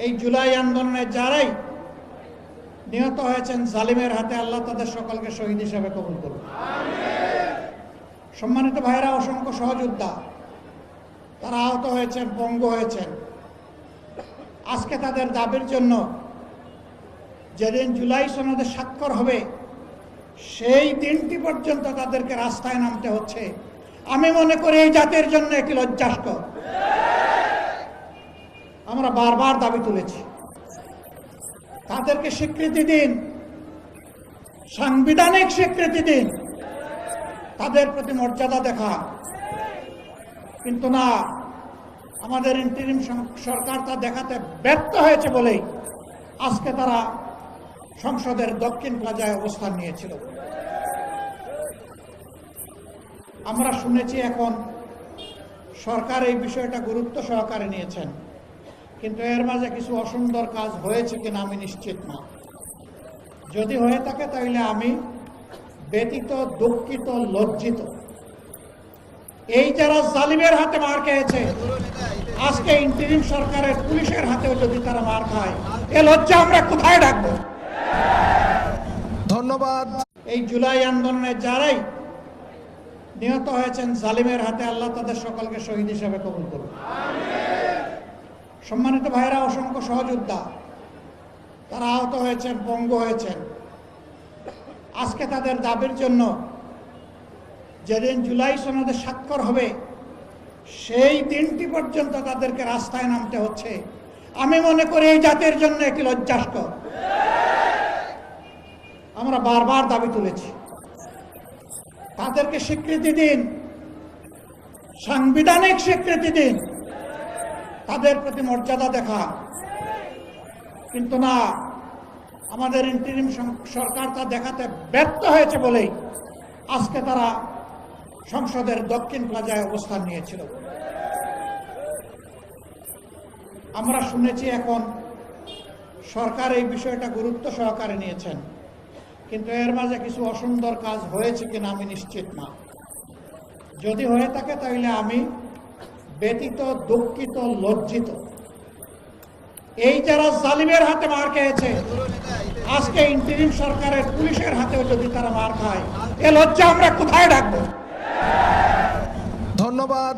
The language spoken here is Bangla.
এই জুলাই আন্দোলনে যারাই নিহত হয়েছেন জালিমের হাতে, আল্লাহ তাদের সকলকে শহীদ হিসাবে কবুল করুন। সম্মানিত ভাইরা, অসংখ্য সহযোদ্ধা তারা আহত হয়েছেন, পঙ্গু হয়েছেন। আজকে তাদের দাবির জন্য যেদিন জুলাই সনদে স্বাক্ষর হবে সেই দিনটি পর্যন্ত তাদেরকে রাস্তায় নামতে হচ্ছে। আমি মনে করি এই জাতির জন্য একটি লজ্জাস্কর। আমরা বারবার দাবি তুলেছি, তাদেরকে স্বীকৃতি দিন, সাংবিধানিক স্বীকৃতি দিন, তাদের প্রতি মর্যাদা দেখা। কিন্তু না, আমাদের ইন্টারিম সরকার তা দেখাতে ব্যর্থ হয়েছে বলেই আজকে তারা সংসদের দক্ষিণ প্লাজায় অবস্থান নিয়েছিল। আমরা শুনেছি এখন সরকার এই বিষয়টা গুরুত্ব সহকারে নিয়েছেন, কিন্তু এর মাঝে কিছু অসুন্দর কাজ হয়েছে কিনা আমি নিশ্চিত না। যদি হয়ে থাকে তাহলে আমি ব্যথিত, দুঃখিত, লজ্জিত। এই যারা জালিমের হাতে মার খেয়েছে, আজকে ইন্টারিম সরকারের পুলিশের হাতেও যদি তারা মার খায়, এ লজ্জা আমরা কোথায় রাখবো? ধন্যবাদ। এই জুলাই আন্দোলনে যারাই নিহত হয়েছেন জালিমের হাতে, আল্লাহ তাদের সকলকে শহীদ হিসাবে কবুল করুন। সম্মানিত ভাইরা, অসংখ্য সহযোদ্ধা তারা আহত হয়েছেন, পঙ্গু হয়েছেন। আজকে তাদের দাবির জন্য যেদিন জুলাই সনদে স্বাক্ষর হবে সেই দিনটি পর্যন্ত তাদেরকে রাস্তায় নামতে হচ্ছে। আমি মনে করি এই জাতির জন্য একটি লজ্জাস্কর। আমরা বারবার দাবি তুলেছি, তাদেরকে স্বীকৃতি দিন, সাংবিধানিক স্বীকৃতি দিন, তাদের প্রতি মর্যাদা দেখা। কিন্তু না, আমাদের ইন্টারিম সরকার তা দেখাতে ব্যর্থ হয়েছে বলেই আজকে তারা সংসদের দক্ষিণ প্লাজায় অবস্থান নিয়েছিল। আমরা শুনেছি এখন সরকার এই বিষয়টা গুরুত্ব সহকারে নিয়েছেন, কিন্তু এর মাঝে কিছু অসুন্দর কাজ হয়েছে কিনা আমি নিশ্চিত না। যদি হয়ে থাকে তাহলে আমি ব্যথিত, দুঃখিত, লজ্জিত। এই যারা জালিমের হাতে মার খেয়েছে, আজকে ইন্টারিম সরকারের পুলিশের হাতেও যদি তারা মার খায়, এ লজ্জা আমরা কোথায় রাখবো? ধন্যবাদ।